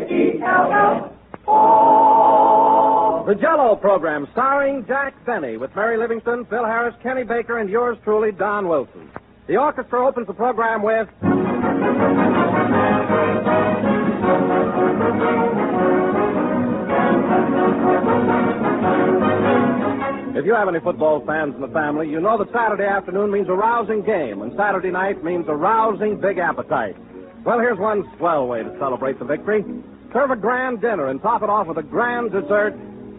J-E-L-L-O. The Jell-O program, starring Jack Benny, with Mary Livingston, Phil Harris, Kenny Baker, and yours truly, Don Wilson. The orchestra opens the program with... If you have any football fans in the family, you know that Saturday afternoon means a rousing game, and Saturday night means a rousing big appetite. Well, here's one swell way to celebrate the victory. Serve a grand dinner and top it off with a grand dessert,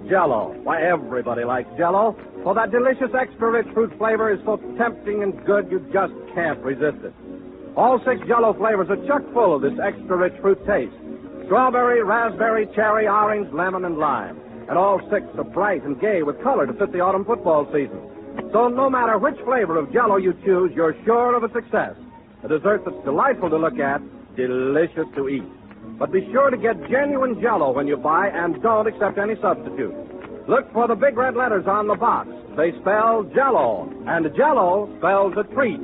Jell-O. Why, everybody likes Jell-O. Well, that delicious extra-rich fruit flavor is so tempting and good you just can't resist it. All 6 Jell-O flavors are chock full of this extra-rich fruit taste. Strawberry, raspberry, cherry, orange, lemon, and lime. And all 6 are bright and gay with color to fit the autumn football season. So no matter which flavor of Jell-O you choose, you're sure of a success. A dessert that's delightful to look at, delicious to eat. But be sure to get genuine Jell-O when you buy, and don't accept any substitute. Look for the big red letters on the box. They spell Jell-O, and Jell-O spells a treat.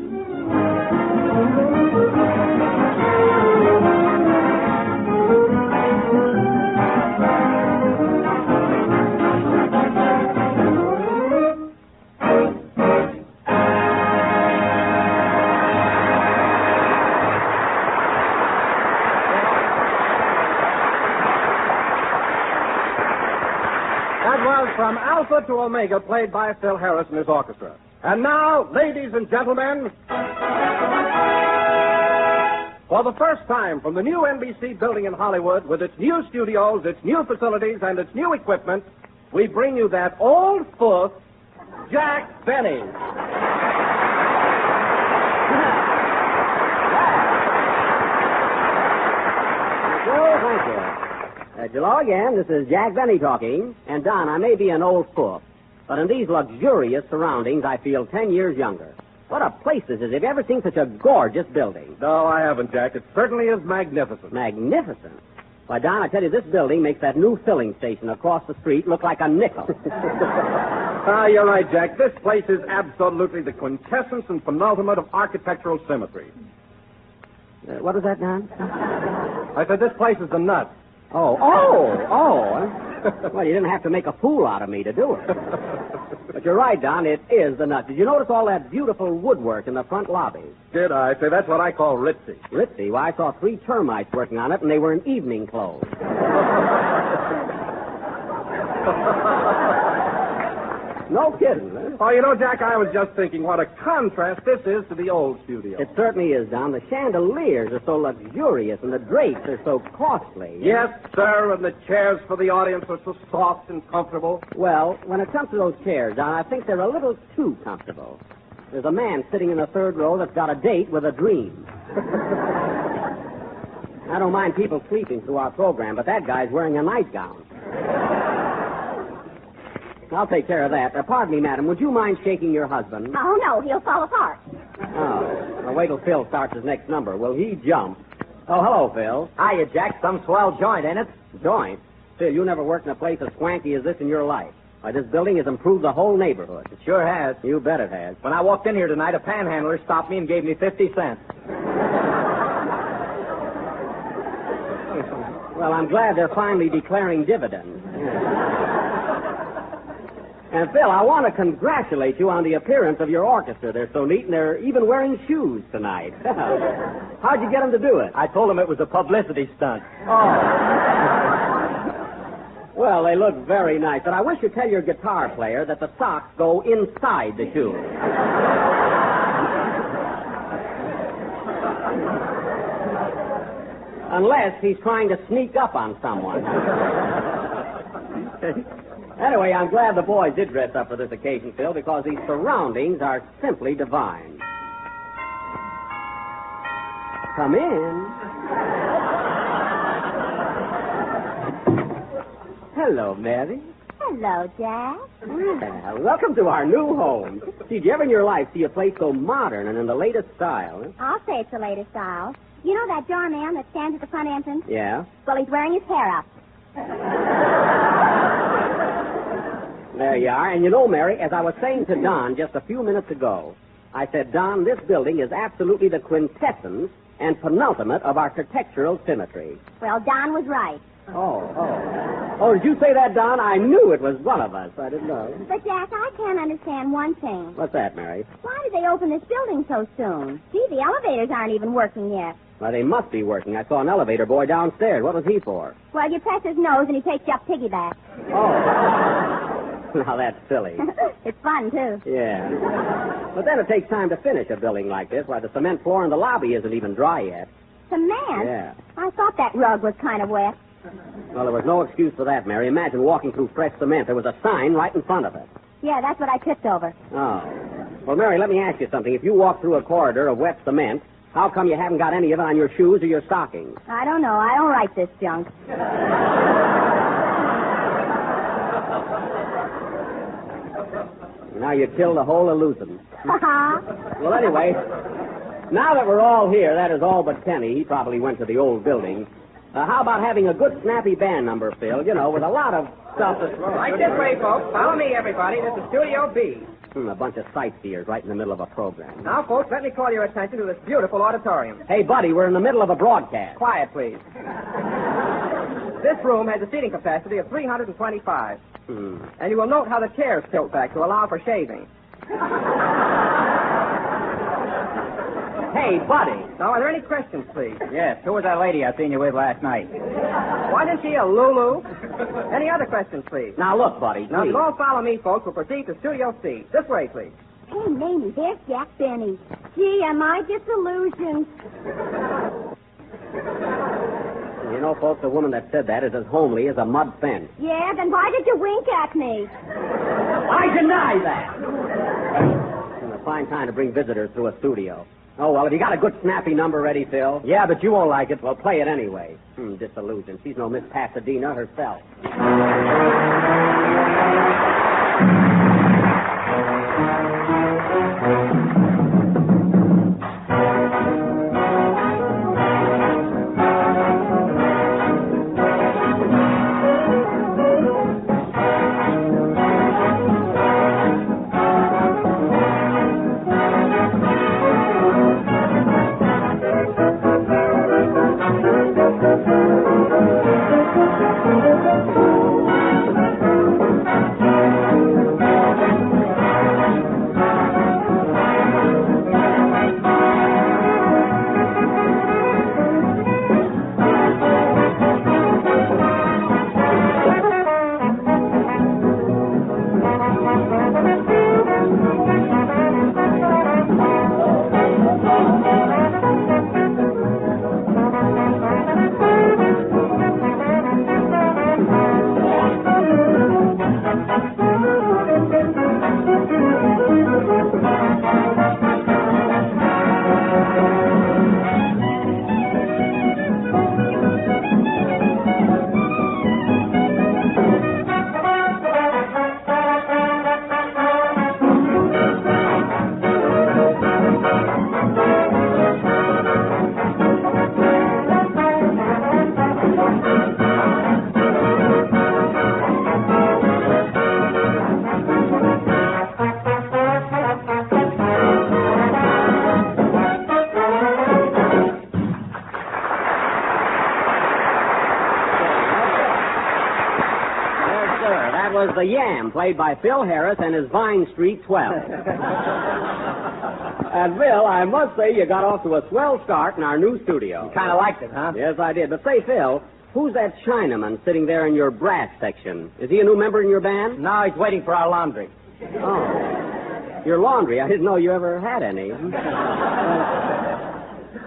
From Alpha to Omega, played by Phil Harris and his orchestra. And now, ladies and gentlemen, for the first time from the new NBC building in Hollywood, with its new studios, its new facilities, and its new equipment, we bring you that old foot, Jack Benny. Thank you. Hello again. This is Jack Benny talking. And, Don, I may be an old fool, but in these luxurious surroundings, I feel 10 years younger. What a place this is. Have you ever seen such a gorgeous building? No, I haven't, Jack. It certainly is magnificent. Magnificent? Why, Don, I tell you, this building makes that new filling station across the street look like a nickel. You're right, Jack. This place is absolutely the quintessence and penultimate of architectural symmetry. What is that, Don? I said this place is the nut. Oh. Well, you didn't have to make a fool out of me to do it. But you're right, Don, it is the nut. Did you notice all that beautiful woodwork in the front lobby? Did I? Say, that's what I call ritzy. Ritzy? Well, I saw 3 termites working on it, and they were in evening clothes. No kidding, huh? Oh, you know, Jack, I was just thinking what a contrast this is to the old studio. It certainly is, Don. The chandeliers are so luxurious, and the drapes are so costly. Yes, sir, and the chairs for the audience are so soft and comfortable. Well, when it comes to those chairs, Don, I think they're a little too comfortable. There's a man sitting in the 3rd row that's got a date with a dream. I don't mind people sleeping through our program, but that guy's wearing a nightgown. I'll take care of that. Pardon me, madam. Would you mind shaking your husband? Oh, no. He'll fall apart. Oh. Well, wait till Phil starts his next number. Will he jump? Oh, hello, Phil. Hiya, Jack. Some swell joint, ain't it? Joint? Phil, you never worked in a place as swanky as this in your life. Why, this building has improved the whole neighborhood. It sure has. You bet it has. When I walked in here tonight, a panhandler stopped me and gave me 50 cents. Well, I'm glad they're finally declaring dividends. And, Phil, I want to congratulate you on the appearance of your orchestra. They're so neat, and they're even wearing shoes tonight. How'd you get them to do it? I told them it was a publicity stunt. Oh. Well, they look very nice, but I wish you'd tell your guitar player that the socks go inside the shoes. Unless he's trying to sneak up on someone. Anyway, I'm glad the boys did dress up for this occasion, Phil, because these surroundings are simply divine. Come in. Hello, Mary. Hello, Jack. Well, welcome to our new home. See, did you ever in your life see a place so modern and in the latest style? Huh? I'll say it's the latest style. You know that doorman that stands at the front entrance? Yeah? Well, he's wearing his hair up. There you are. And you know, Mary, as I was saying to Don just a few minutes ago, I said, Don, this building is absolutely the quintessence and penultimate of architectural symmetry. Well, Don was right. Oh, did you say that, Don? I knew it was one of us. I didn't know. But, Jack, I can't understand one thing. What's that, Mary? Why did they open this building so soon? Gee, the elevators aren't even working yet. Well, they must be working. I saw an elevator boy downstairs. What was he for? Well, you press his nose and he takes you up piggyback. Oh. Now, that's silly. It's fun, too. Yeah. But then it takes time to finish a building like this. Why, the cement floor in the lobby isn't even dry yet. Cement? Yeah. I thought that rug was kind of wet. Well, there was no excuse for that, Mary. Imagine walking through fresh cement. There was a sign right in front of it. Yeah, that's what I tripped over. Oh. Well, Mary, let me ask you something. If you walk through a corridor of wet cement, how come you haven't got any of it on your shoes or your stockings? I don't know. I don't like this junk. Now you killed the whole illusion. Ha-ha. Well, anyway, now that we're all here, that is all but Kenny. He probably went to the old building. How about having a good, snappy band number, Phil? You know, with a lot of stuff that's... Right this way, folks. Follow me, everybody. This is Studio B. A bunch of sightseers right in the middle of a program. Now, folks, let me call your attention to this beautiful auditorium. Hey, buddy, we're in the middle of a broadcast. Quiet, please. This room has a seating capacity of 325. And you will note how the chairs tilt back to allow for shaving. Hey, buddy. Now, are there any questions, please? Yes, who was that lady I seen you with last night? Wasn't she a Lulu? Any other questions, please? Now, look, buddy, Now, if please. you all follow me, folks, we'll proceed to Studio C. This way, please. Hey, Mamie, there's Jack Benny. Gee, am I disillusioned? You know, folks, the woman that said that is as homely as a mud fence. Yeah, then why did you wink at me? I deny that! It's a fine time to bring visitors through a studio. Oh, well, have you got a good snappy number ready, Phil? Yeah, but you won't like it. Well, play it anyway. Disillusion. She's no Miss Pasadena herself. The Yam, played by Phil Harris and his Vine Street 12. And, Phil, I must say you got off to a swell start in our new studio. You kind of liked it, huh? Yes, I did. But say, Phil, who's that Chinaman sitting there in your brass section? Is he a new member in your band? No, he's waiting for our laundry. Oh. Your laundry? I didn't know you ever had any.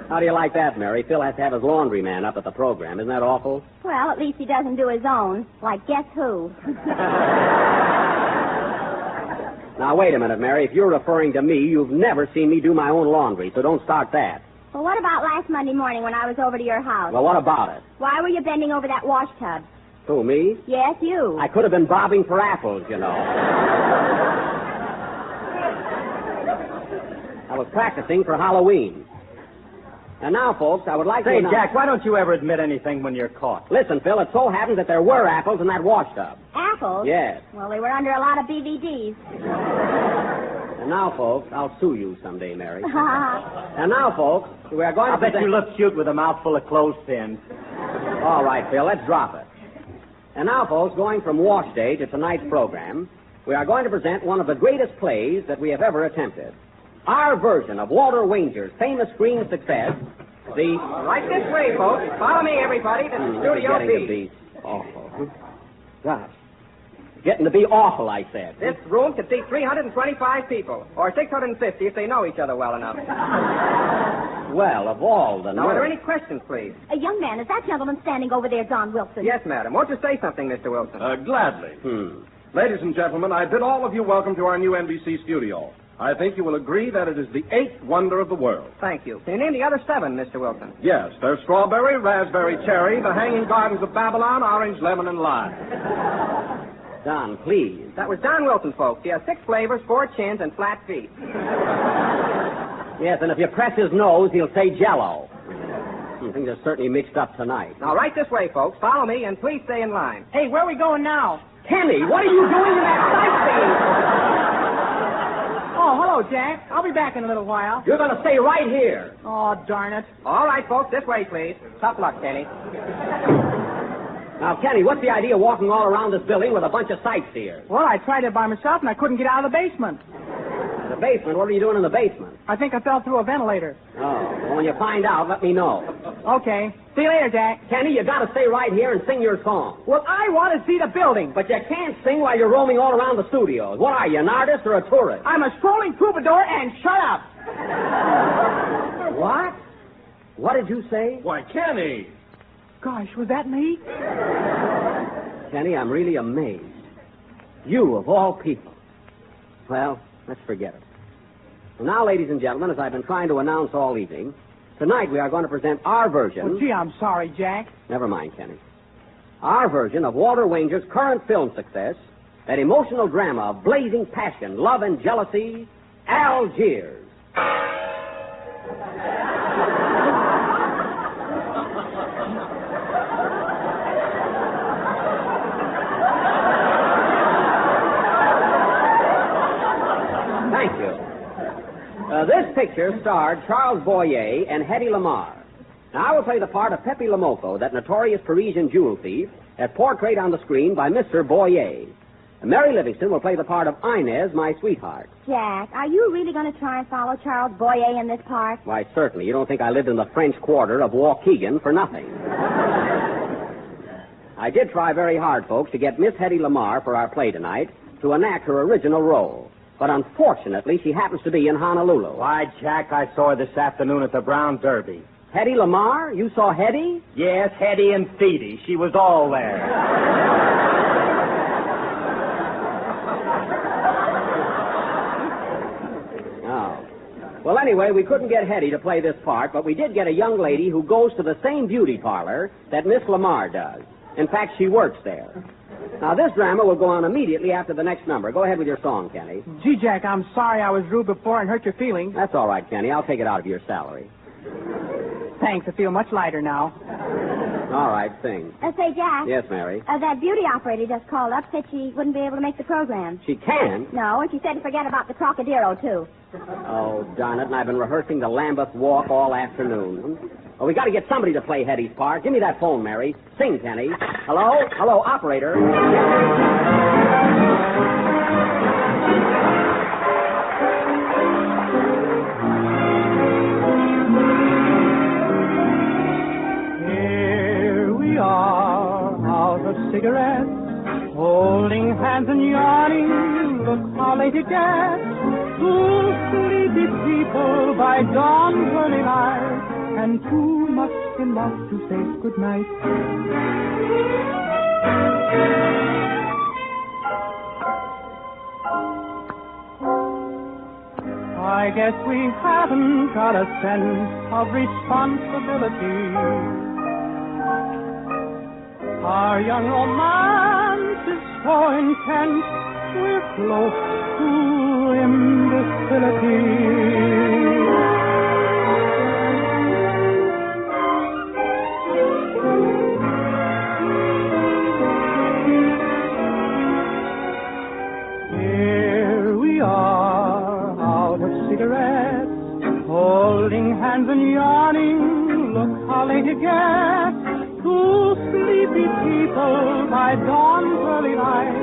How do you like that, Mary? Phil has to have his laundryman up at the program. Isn't that awful? Well, at least he doesn't do his own. Like, guess who? Now, wait a minute, Mary. If you're referring to me, you've never seen me do my own laundry, so don't start that. Well, what about last Monday morning when I was over to your house? Well, what about it? Why were you bending over that wash tub? Who, me? Yes, you. I could have been bobbing for apples, you know. I was practicing for Halloween. And now, folks, I would like to... Say, Jack, why don't you ever admit anything when you're caught? Listen, Phil, it so happens that there were apples in that wash tub. Apples? Yes. Well, they were under a lot of DVDs. And now, folks, I'll sue you someday, Mary. And now, folks, we are going I to... bet you look cute with a mouthful of clothespins. All right, Phil, let's drop it. And now, folks, going from wash day to tonight's program, we are going to present one of the greatest plays that we have ever attempted. Our version of Walter Wanger's famous screen success, the... Right this way, folks. Follow me, everybody, to the Studio Getting to be awful. Gosh. Getting to be awful, I said. This room could seat 325 people, or 650 if they know each other well enough. Well, of all the... Now, are there any questions, please? Young man, is that gentleman standing over there Don Wilson? Yes, madam. Won't you say something, Mr. Wilson? Gladly. Ladies and gentlemen, I bid all of you welcome to our new NBC studio. I think you will agree that it is the 8th wonder of the world. Thank you. Can you name the other 7, Mr. Wilson? Yes, there's strawberry, raspberry, cherry, the hanging gardens of Babylon, orange, lemon, and lime. Don, please. That was Don Wilson, folks. He has 6 flavors, 4 chins, and flat feet. Yes, and if you press his nose, he'll say Jell-O. Things are certainly mixed up tonight. Now, right this way, folks. Follow me, and please stay in line. Hey, where are we going now? Kenny, what are you doing in that sightseeing? Oh, hello, Jack. I'll be back in a little while. You're going to stay right here. Oh, darn it. All right, folks. This way, please. Tough luck, Kenny. Now, Kenny, what's the idea of walking all around this building with a bunch of sightseers? Well, I tried it by myself, and I couldn't get out of the basement. The basement? What are you doing in the basement? I think I fell through a ventilator. Oh, well, when you find out, let me know. Okay. See you later, Jack. Kenny, you got to stay right here and sing your song. Well, I want to see the building. But you can't sing while you're roaming all around the studios. What are you, an artist or a tourist? I'm a strolling troubadour, and shut up. What? What did you say? Why, Kenny! Gosh, was that me? Kenny, I'm really amazed. You, of all people. Well, let's forget it. Well, now, ladies and gentlemen, as I've been trying to announce all evening, tonight we are going to present our version... Oh, gee, I'm sorry, Jack. Never mind, Kenny. Our version of Walter Wanger's current film success, that emotional drama of blazing passion, love, and jealousy, Algiers. Thank you. This picture starred Charles Boyer and Hedy Lamarr. Now, I will play the part of Pepe Lamoco, that notorious Parisian jewel thief, as portrayed on the screen by Mr. Boyer. And Mary Livingston will play the part of Inez, my sweetheart. Jack, are you really going to try and follow Charles Boyer in this part? Why, certainly. You don't think I lived in the French Quarter of Waukegan for nothing. I did try very hard, folks, to get Miss Hedy Lamarr for our play tonight to enact her original role. But unfortunately, she happens to be in Honolulu. Why, Jack, I saw her this afternoon at the Brown Derby. Hedy Lamarr? You saw Hedy? Yes, Hetty and Feedy. She was all there. Oh. Well, anyway, we couldn't get Hedy to play this part, but we did get a young lady who goes to the same beauty parlor that Miss Lamarr does. In fact, she works there. Now, this drama will go on immediately after the next number. Go ahead with your song, Kenny. Gee, Jack, I'm sorry I was rude before and hurt your feelings. That's all right, Kenny. I'll take it out of your salary. Thanks. I feel much lighter now. All right, sing. Say, Jack. Yes, Mary? That beauty operator just called up, said she wouldn't be able to make the program. She can? No, and she said to forget about the Trocadero, too. Oh, darn it, and I've been rehearsing the Lambeth Walk all afternoon. Well, we got to get somebody to play Hetty's part. Give me that phone, Mary. Sing, Kenny. Hello? Hello, operator. Here we are, out of cigarettes, holding hands and yawning. Look how late it gets. Two sleepy people by dawn's early light, and too much in love to say goodnight. I guess we haven't got a sense of responsibility. Our young romance is so intense, we're close to imbecility. Here we are, out of cigarettes, holding hands and yawning. Look how late it gets. Two sleepy people by dawn's early light,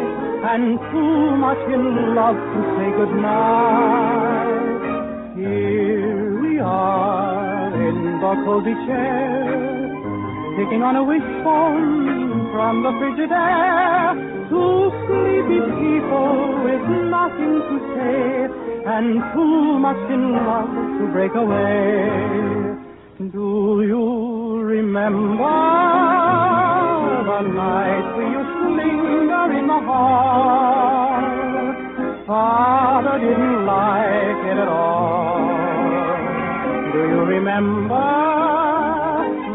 and too much in love to say goodnight. Here we are in the cozy chair, sitting on a wishbone from the frigid air. Two sleepy people with nothing to say, and too much in love to break away. Do you remember the night we used to linger in the hall? Father didn't like it at all. Do you remember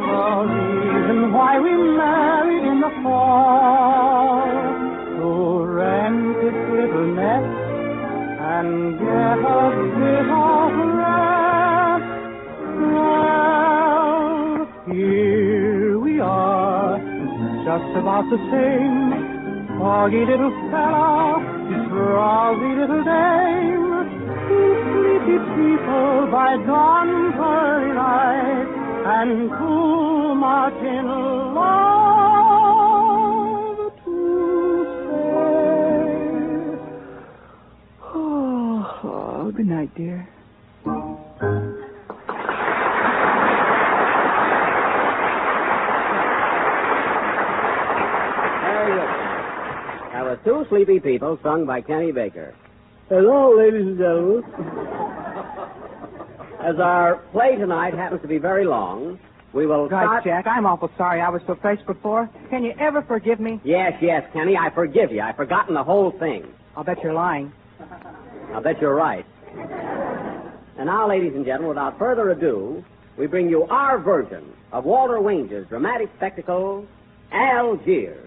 the reason why we married in the fall? To rent this little nest and get a bit of rest. Well, here we are, just about the same. Foggy little fellow, drowsy little dame. Two sleepy people by dawn's early light, and too much in love to say. Oh, good night, dear. That was Two Sleepy People, sung by Kenny Baker. Hello, ladies and gentlemen. As our play tonight happens to be very long, we will Right, start... Jack, I'm awful sorry I was so fresh before. Can you ever forgive me? Yes, Kenny, I forgive you. I've forgotten the whole thing. I'll bet you're lying. I'll bet you're right. And now, ladies and gentlemen, without further ado, we bring you our version of Walter Wange's dramatic spectacle, Algiers.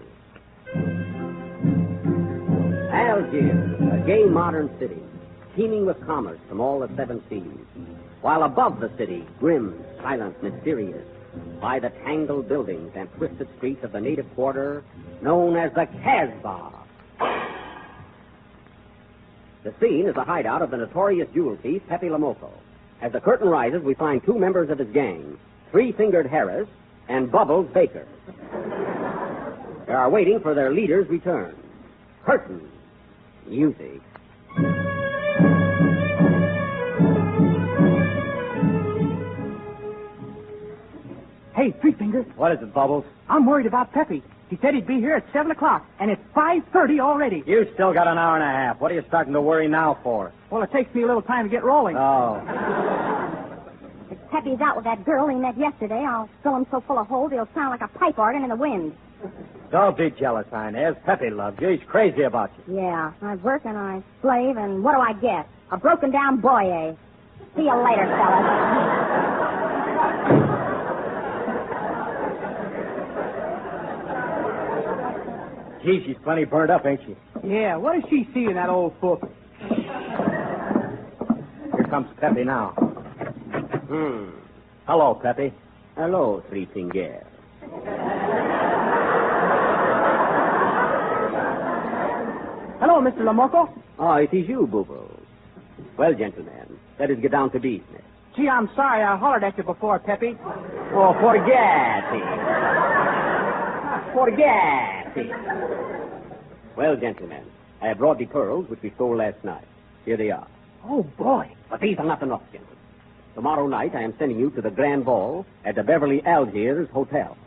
Algiers, a gay modern city, teeming with commerce from all the seven seas, while above the city, grim, silent, mysterious, lie the tangled buildings and twisted streets of the native quarter known as the Casbah. The scene is the hideout of the notorious jewel thief, Pepe Lamoco. As the curtain rises, we find two members of his gang, Three-Fingered Harris and Bubbles Baker. They are waiting for their leader's return. Curtain. Music. Hey, Three-Finger. What is it, Bubbles? I'm worried about Pepe. He said he'd be here at 7 o'clock, and it's 5:30 already. You still got an hour and a half. What are you starting to worry now for? Well, it takes me a little time to get rolling. Oh. If Pepe's out with that girl he met yesterday, I'll fill him so full of holes he'll sound like a pipe organ in the wind. Don't be jealous, Inez. Pepe loves you. He's crazy about you. Yeah, I work and I slave, and what do I get? A broken-down boy, eh? See you later, fellas. Gee, she's plenty burned up, ain't she? Yeah, what does she see in that old book? Here comes Pepe now. Hello, Pepe. Hello, Three-Finger. Hello, Mr. Lamoco. Oh, it is you, Bubbles. Well, gentlemen, let us get down to business. Gee, I'm sorry I hollered at you before, Pepe. Oh, forget it. Forget it. Well, gentlemen, I have brought the pearls which we stole last night. Here they are. Oh, boy. But these are not enough, gentlemen. Tomorrow night I am sending you to the grand ball at the Beverly Algiers Hotel.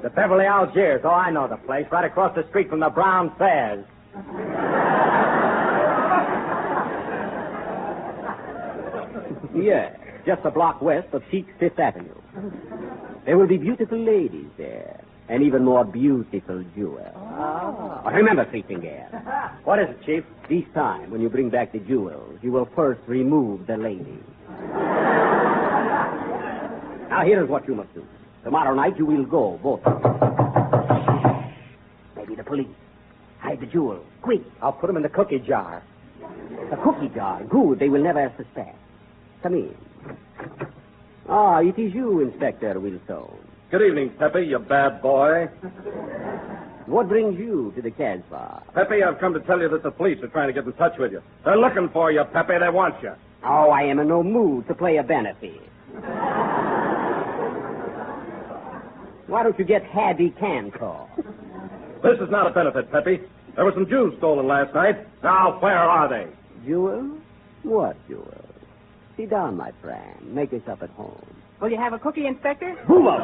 The Beverly Algiers. Oh, I know the place. Right across the street from the Brown Fairs. Yes, just a block west of Chic Fifth Avenue. There will be beautiful ladies there, and even more beautiful jewels. Oh. But remember, Three-Finger, What is it, Chief? this time when you bring back the jewels, you will first remove the ladies. Now, here is what you must do. Tomorrow night you will go, both of you. Maybe the police. Hide the jewels, quick. I'll put them in the cookie jar. The cookie jar. Good. They will never suspect. Come in. Ah, it is you, Inspector Wilson. Good evening, Pepe, you bad boy. What brings you to the Casbah? Pepe, I've come to tell you that the police are trying to get in touch with you. They're looking for you, Pepe. They want you. Oh, I am in no mood to play a benefit. Why don't you get Hattie Cantor? This is not a benefit, Peppy. There were some jewels stolen last night. Now, where are they? Jewels? What jewels? Sit down, my friend. Make yourself at home. Will you have a cookie, Inspector? Move up!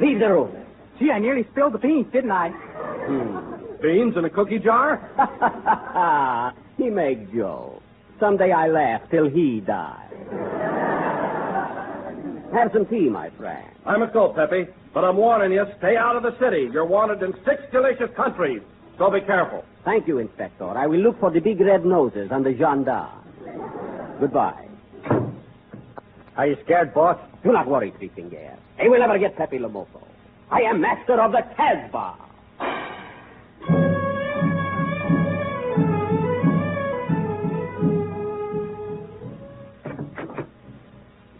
Leave the room. Gee, I nearly spilled the beans, didn't I? Beans in a cookie jar? He makes jokes. Someday I laugh till he dies. Have some tea, my friend. I must go, Peppy, but I'm warning you, stay out of the city. You're wanted in 6 delicious countries, so be careful. Thank you, Inspector. I will look for the big red noses and the gendarmes. Goodbye. Are you scared, boss? Do not worry, Three Finger. He will never get Pepe Lomoso. I am master of the Casbah.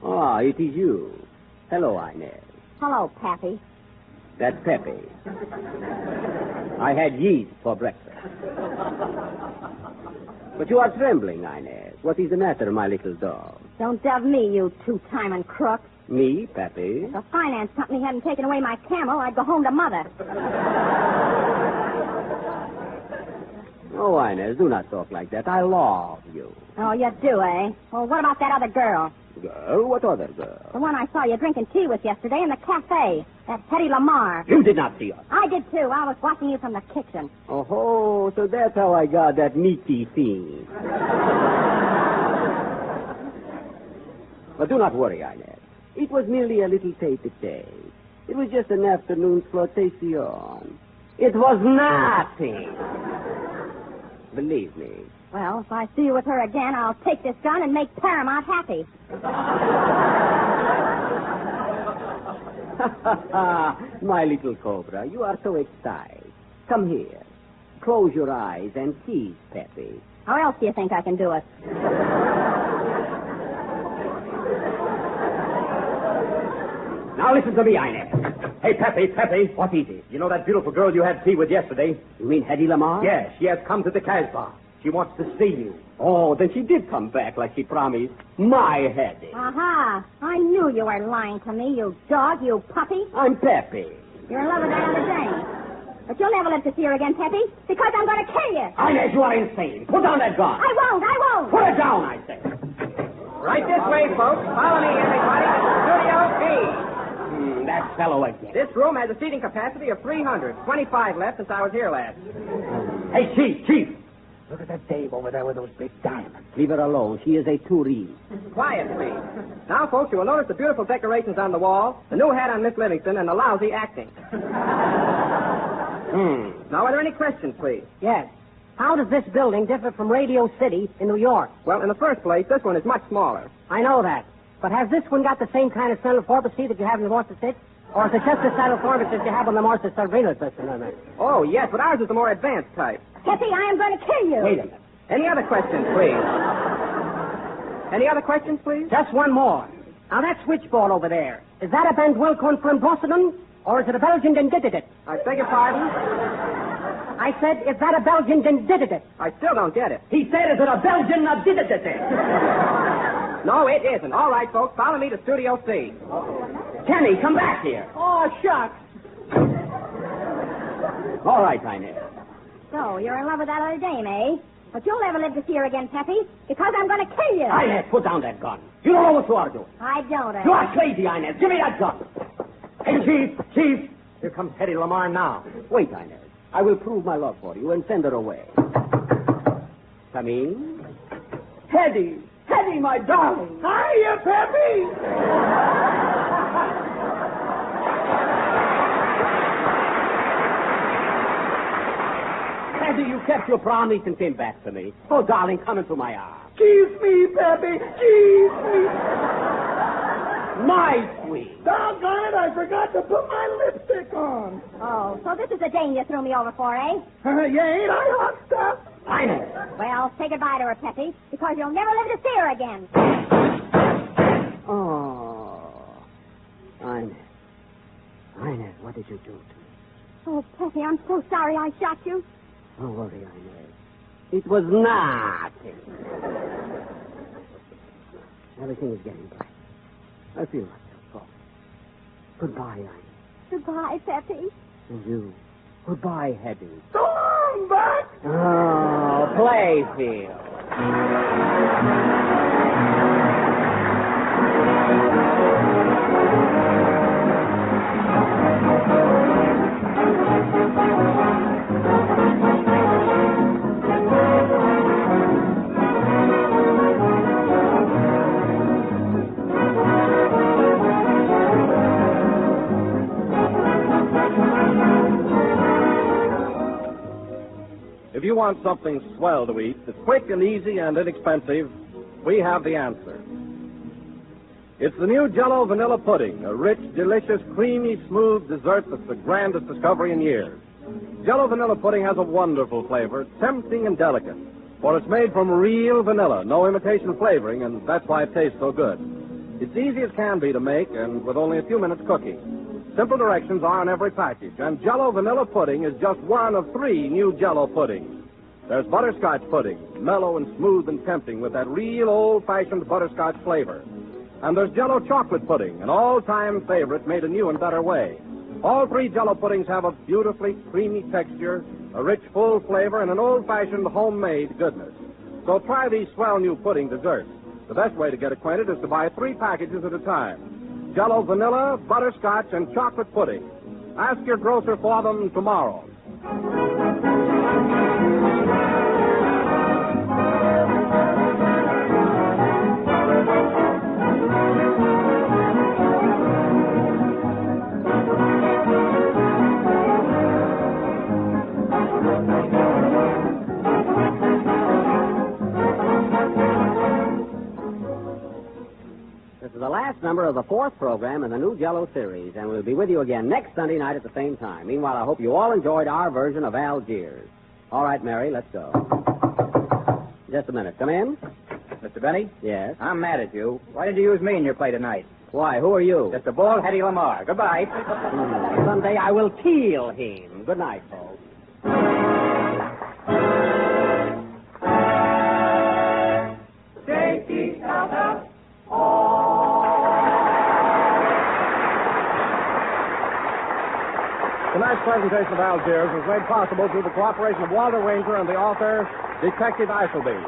Ah, it is you. Hello, Inez. Hello, Pappy. That's Pepe. I had yeast for breakfast. But you are trembling, Inez. What is the matter, my little dog? Don't dove me, you two-timing crook. Me, Pepe? If the finance company hadn't taken away my camel, I'd go home to Mother. Oh, Inez, do not talk like that. I love you. Oh, you do, eh? Well, what about that other girl? Girl? What other girl? The one I saw you drinking tea with yesterday in the cafe. That Hetty Lamar. You did not see her. I did, too. I was watching you from the kitchen. Oh, so that's how I got that meaty thing. But do not worry, Inez. It was merely a little tete-a-tete. It was just an afternoon's flirtation. It was nothing. Believe me. Well, if I see you with her again, I'll take this gun and make Paramount happy. My little cobra, you are so excited. Come here. Close your eyes and tease Pepe. How else do you think I can do it? Now listen to me, Inez. Hey, Pepe. What is it? You know that beautiful girl you had tea with yesterday? You mean Hetty Lamar? Yes, she has come to the Casbah. She wants to see you. Oh, then she did come back like she promised. My Hetty. Aha! I knew you were lying to me, you dog, you puppy. I'm Pepe. You're in love with that other dame. But you'll never live to see her again, Pepe, because I'm going to kill you. Inez, you are insane. Put down that gun. I won't. Put it down, I say. Right this way, folks. Follow me, everybody. Studio B. That fellow again. This room has a seating capacity of 300. 25 left since I was here last. Hey, Chief. Look at that dame over there with those big diamonds. Leave her alone. She is a tourist. Quiet, please. Now, folks, you will notice the beautiful decorations on the wall, the new hat on Miss Livingston, and the lousy acting. Now, are there any questions, please? Yes. How does this building differ from Radio City in New York? Well, in the first place, this one is much smaller. I know that. But has this one got the same kind of central fortitude that you have in the Worcester Six? Or is it just the central fortitude that you have on the Worcester Cervino system? Oh, yes, but ours is the more advanced type. Pepe, I am going to kill you. Wait a minute. Any other questions, please? Any other questions, please? Just one more. Now, that switchboard over there, is that a Ben Wilcorn from Boston? Or is it a Belgian that did it? I beg your pardon? I said, is that a Belgian that did it? I still don't get it. He said, is it a Belgian that did it? No, it isn't. All right, folks, follow me to Studio C. Kenny, come back here. Oh, shucks. All right, Inez. So, you're in love with that other dame, eh? But you'll never live to see her again, Pepe, because I'm going to kill you. Inez, put down that gun. You don't know what you are doing. I don't, eh? You are crazy, Inez. Give me that gun. Hey, Chief. Here comes Hetty Lamar now. Wait, Inez. I will prove my love for you and send her away. Come in. Hetty, my darling. Hiya, Pepe! Hetty, you kept your promise and came back to me. Oh, darling, come into my arms. Kiss me, Pepe! Kiss me! My sweet. Doggone it, I forgot to put my lipstick on. Oh, so this is the dame you threw me over for, eh? Yeah, ain't I hot stuff? Inez. Well, say goodbye to her, Pepe, because you'll never live to see her again. Oh. Inez, what did you do to me? Oh, Pepe, I'm so sorry I shot you. Don't worry, Inez. It was nothing. Everything is getting bright. I feel myself falling. Goodbye, Ina. Goodbye, Peppy. And you. Goodbye, Hetty. So long, Buck. Oh, Playfield. If you want something swell to eat that's quick and easy and inexpensive, we have the answer. It's the new Jell-O Vanilla Pudding, a rich, delicious, creamy, smooth dessert that's the grandest discovery in years. Jell-O Vanilla Pudding has a wonderful flavor, tempting and delicate, for it's made from real vanilla, no imitation flavoring, and that's why it tastes so good. It's easy as can be to make, and with only a few minutes cooking. Simple directions are on every package, and Jell-O Vanilla Pudding is just one of 3 new Jell-O puddings. There's butterscotch pudding, mellow and smooth and tempting with that real old-fashioned butterscotch flavor. And there's Jell-O Chocolate Pudding, an all-time favorite made a new and better way. All 3 Jell-O puddings have a beautifully creamy texture, a rich, full flavor, and an old-fashioned homemade goodness. So try these swell new pudding desserts. The best way to get acquainted is to buy 3 packages at a time. Jell-O Vanilla, Butterscotch, and Chocolate Pudding. Ask your grocer for them tomorrow. This is the last number of the 4th program in the new Jell-O series, and we'll be with you again next Sunday night at the same time. Meanwhile, I hope you all enjoyed our version of Algiers. All right, Mary, let's go. Just a minute. Come in. Mr. Benny? Yes? I'm mad at you. Why did you use me in your play tonight? Why, who are you? Just a bald Hetty Lamar. Goodbye. Someday I will kill him. Good night, folks. Take each other. Tonight's presentation of Algiers was made possible through the cooperation of Walter Ranger and the author, Detective Isselby.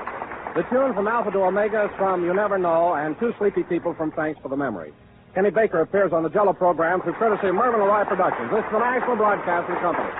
The tune from Alpha to Omega is from You Never Know, and Two Sleepy People from Thanks for the Memory. Kenny Baker appears on the Jell-O program through courtesy of Mervyn LeRoy Productions. This is the National Broadcasting Company.